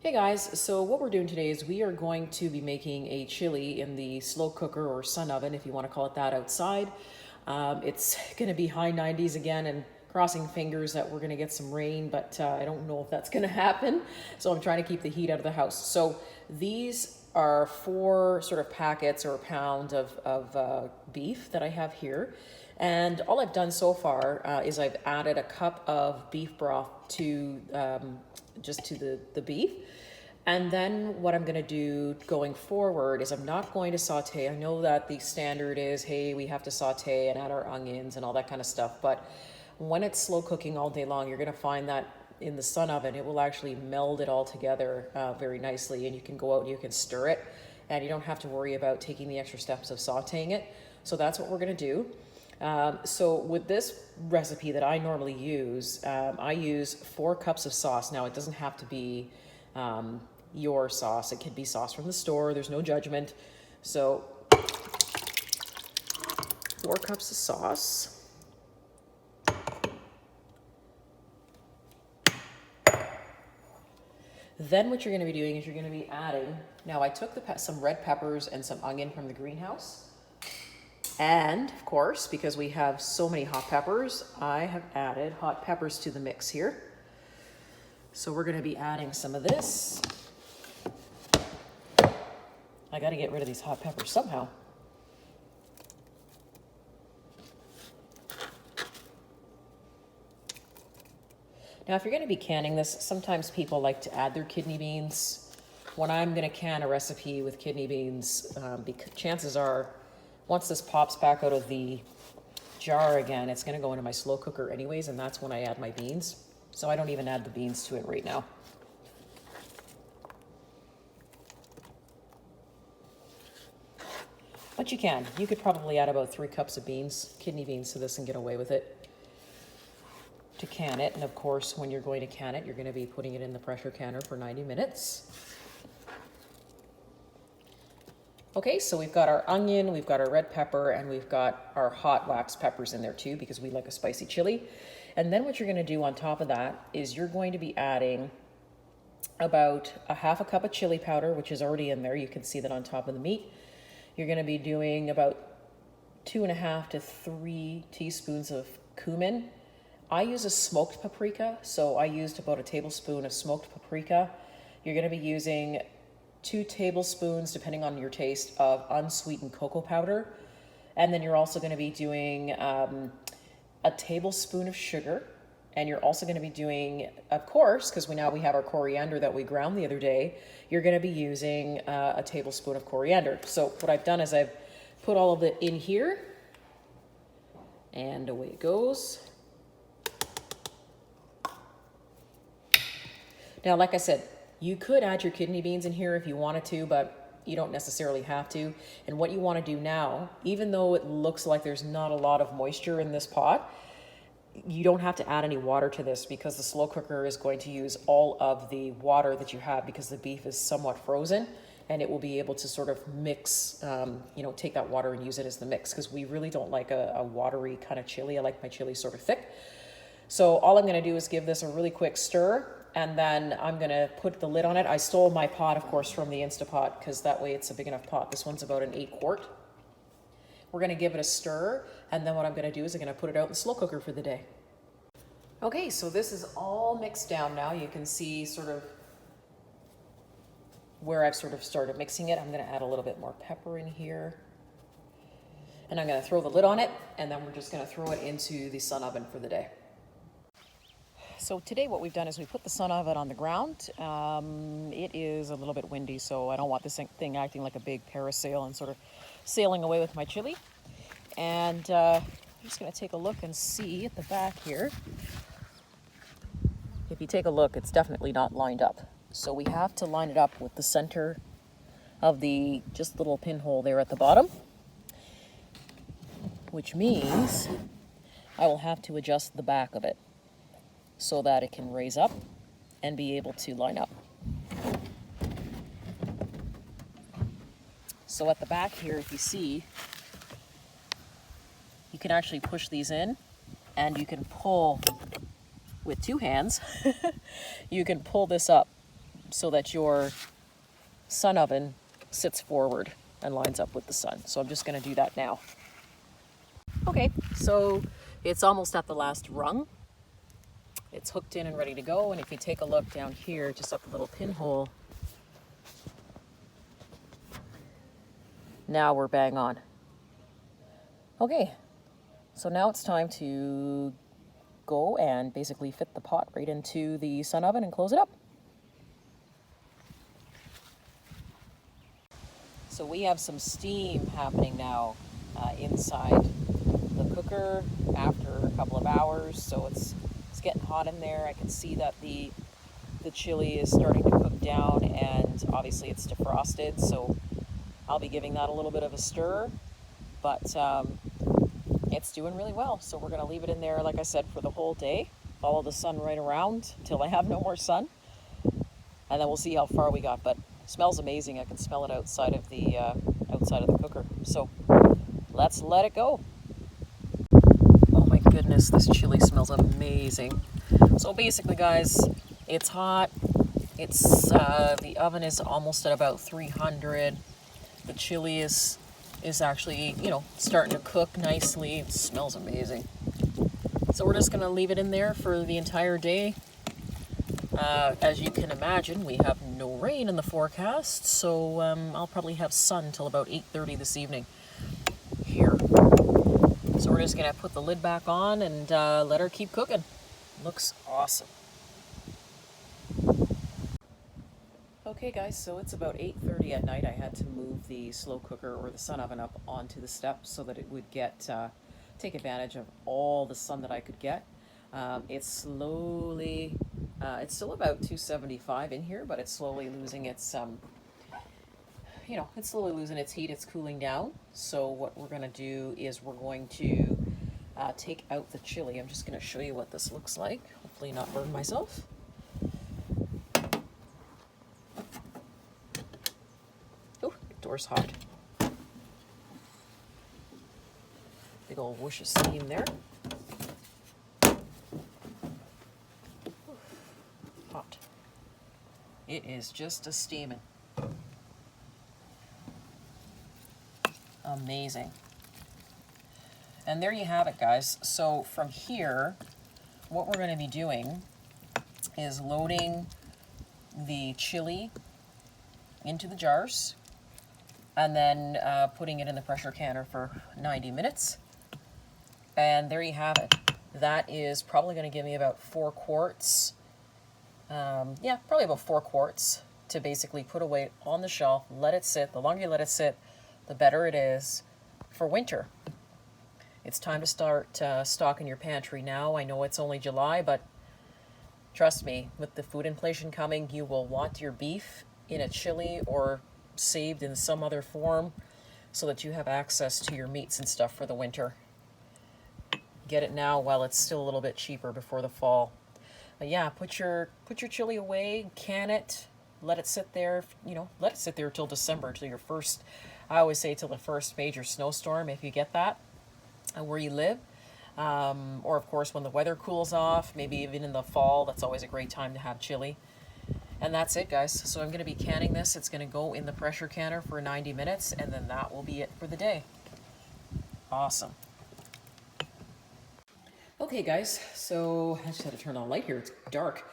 Hey guys, so what we're doing today is we are going to be making a chili in the slow cooker or sun oven, if you want to call it that, outside. It's going to be high 90s again, and crossing fingers that we're going to get some rain, but I don't know if that's going to happen. So I'm trying to keep the heat out of the house. So these are 4 sort of packets or a pound of beef that I have here. And all I've done so far is I've added a cup of beef broth to just to the beef. And then what I'm going to do going forward is I'm not going to saute. I know that the standard is, hey, we have to saute and add our onions and all that kind of stuff. But when it's slow cooking all day long, you're going to find that in the sun oven, it will actually meld it all together very nicely. And you can go out and you can stir it. And you don't have to worry about taking the extra steps of sauteing it. So that's what we're going to do. So with this recipe that I normally use, I use 4 cups of sauce. Now, it doesn't have to be your sauce. It could be sauce from the store. There's no judgment. So 4 cups of sauce. Then what you're going to be doing is you're going to be adding, now I took some red peppers and some onion from the greenhouse. And of course, because we have so many hot peppers, I have added hot peppers to the mix here. So we're going to be adding some of this. I got to get rid of these hot peppers somehow. Now, if you're going to be canning this, sometimes people like to add their kidney beans. When I'm going to can a recipe with kidney beans, because chances are, once this pops back out of the jar again, it's going to go into my slow cooker anyways, and that's when I add my beans. So I don't even add the beans to it right now. But you can. You could probably add about 3 cups of beans, kidney beans, to this and get away with it to can it. And of course, when you're going to can it, you're going to be putting it in the pressure canner for 90 minutes. Okay, so we've got our onion, we've got our red pepper, and we've got our hot wax peppers in there too, because we like a spicy chili. And then what you're going to do on top of that is you're going to be adding about a half a cup of chili powder, which is already in there. You can see that on top of the meat. You're going to be doing about 2.5 to 3 teaspoons of cumin. I use a smoked paprika, so I used about a tablespoon of smoked paprika. You're going to be using 2 tablespoons, depending on your taste, of unsweetened cocoa powder. And then you're also going to be doing a tablespoon of sugar. And you're also going to be doing, of course, because we have our coriander that we ground the other day, you're going to be using a tablespoon of coriander. So what I've done is I've put all of it in here, and away it goes. Now, like I said, you could add your kidney beans in here if you wanted to, but you don't necessarily have to. And what you want to do now, even though it looks like there's not a lot of moisture in this pot, you don't have to add any water to this, because the slow cooker is going to use all of the water that you have, because the beef is somewhat frozen, and it will be able to sort of mix, take that water and use it as the mix, because we really don't like a watery kind of chili. I like my chili sort of thick. So all I'm going to do is give this a really quick stir, and then I'm going to put the lid on it. I stole my pot, of course, from the Instapot, because that way it's a big enough pot. This one's about an 8 quart. We're going to give it a stir, and then what I'm going to do is I'm going to put it out in the slow cooker for the day. Okay, so this is all mixed down now. You can see sort of where I've sort of started mixing it. I'm going to add a little bit more pepper in here. And I'm going to throw the lid on it, and then we're just going to throw it into the sun oven for the day. So today what we've done is we put the sun oven on the ground. It is a little bit windy, so I don't want this thing acting like a big parasail and sort of sailing away with my chili. And I'm just going to take a look and see at the back here. If you take a look, it's definitely not lined up. So we have to line it up with the center of the just little pinhole there at the bottom, which means I will have to adjust the back of it so that it can raise up and be able to line up. So at the back here, if you see, you can actually push these in, and you can pull with 2 hands. You can pull this up so that your sun oven sits forward and lines up with the sun. So I'm just going to do that now. Okay, so it's almost at the last rung. It's hooked in and ready to go. And if you take a look down here, just up the little pinhole, now we're bang on. Okay, so now it's time to go and basically fit the pot right into the sun oven and close it up. So we have some steam happening now inside the cooker after a couple of hours. So it's getting hot in there. I can see that the chili is starting to cook down, and obviously it's defrosted. So I'll be giving that a little bit of a stir, but it's doing really well. So we're going to leave it in there, like I said, for the whole day. Follow the sun right around till I have no more sun, and then we'll see how far we got. But it smells amazing. I can smell it outside of the cooker. So let's let it go. Oh my goodness, this chili smells amazing. So basically, guys, it's hot. It's the oven is almost at about 300. The chili is actually, starting to cook nicely. It smells amazing. So we're just going to leave it in there for the entire day. As you can imagine, we have no rain in the forecast, so I'll probably have sun till about 8:30 this evening here. So we're just going to put the lid back on and let her keep cooking. Looks awesome. Okay guys, so it's about 8:30 at night. I had to move the slow cooker or the sun oven up onto the steps so that it would take advantage of all the sun that I could get. It's slowly, it's still about 275 in here, but it's slowly losing its, it's slowly losing its heat. It's cooling down. So what we're going to do is we're going to take out the chili. I'm just going to show you what this looks like. Hopefully not burn myself. Door's hot. Big old whoosh of steam there. Hot. It is just a steaming. Amazing. And there you have it, guys. So from here, what we're going to be doing is loading the chili into the jars, and then putting it in the pressure canner for 90 minutes. And there you have it. That is probably going to give me about 4 quarts. Yeah, probably about 4 quarts to basically put away on the shelf, let it sit. The longer you let it sit, the better it is for winter. It's time to start stocking your pantry now. I know it's only July, but trust me, with the food inflation coming, you will want your beef in a chili or saved in some other form so that you have access to your meats and stuff for the winter. Get it now while it's still a little bit cheaper before the fall. But yeah, put your chili away, can it, let it sit there, let it sit there till December, till your first, I always say till the first major snowstorm, if you get that where you live. Or of course when the weather cools off, maybe even in the fall. That's always a great time to have chili. And that's it, guys. So I'm going to be canning this. It's going to go in the pressure canner for 90 minutes, and then that will be it for the day. Awesome. Okay, guys. So I just had to turn on the light here. It's dark.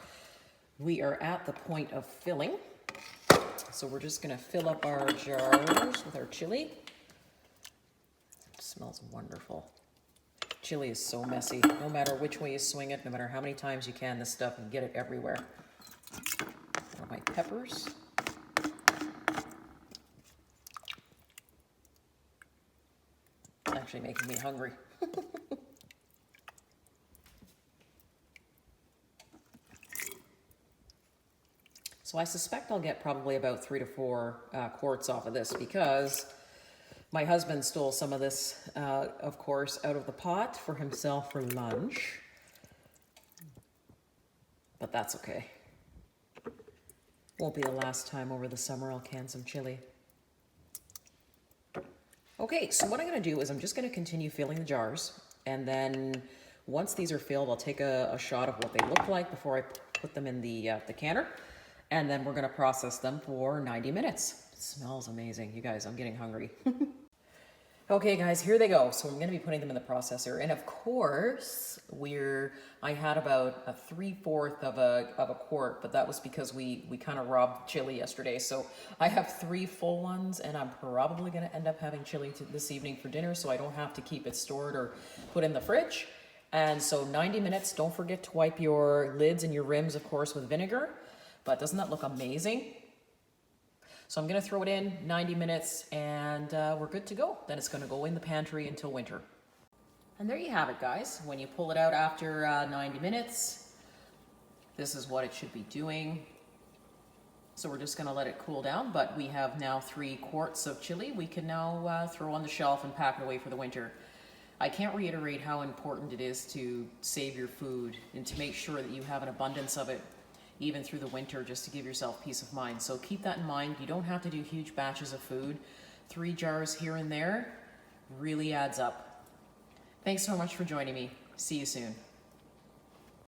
We are at the point of filling. So we're just going to fill up our jars with our chili. It smells wonderful. Chili is so messy. No matter which way you swing it, no matter how many times you can this stuff, you get it everywhere. My peppers. It's actually making me hungry. So I suspect I'll get probably about 3 to 4 quarts off of this, because my husband stole some of this, of course, out of the pot for himself for lunch. But that's okay. Won't be the last time over the summer I'll can some chili. Okay, so what I'm going to do is I'm just going to continue filling the jars, and then once these are filled, I'll take a shot of what they look like before I put them in the canner, And then we're gonna process them for 90 minutes. It smells amazing. You guys, I'm getting hungry. Okay guys, here they go. So I'm gonna be putting them in the processor. And of course, I had about a 3/4 of a quart, but that was because we kind of robbed chili yesterday. So I have 3 full ones, and I'm probably gonna end up having chili this evening for dinner, so I don't have to keep it stored or put in the fridge. And so 90 minutes, don't forget to wipe your lids and your rims, of course, with vinegar. But doesn't that look amazing? So I'm gonna throw it in 90 minutes and we're good to go. Then it's gonna go in the pantry until winter. And there you have it, guys. When you pull it out after 90 minutes, this is what it should be doing. So we're just gonna let it cool down, but we have now 3 quarts of chili we can now throw on the shelf and pack it away for the winter. I can't reiterate how important it is to save your food and to make sure that you have an abundance of it even through the winter, just to give yourself peace of mind. So keep that in mind. You don't have to do huge batches of food. 3 jars here and there really adds up. Thanks so much for joining me. See you soon.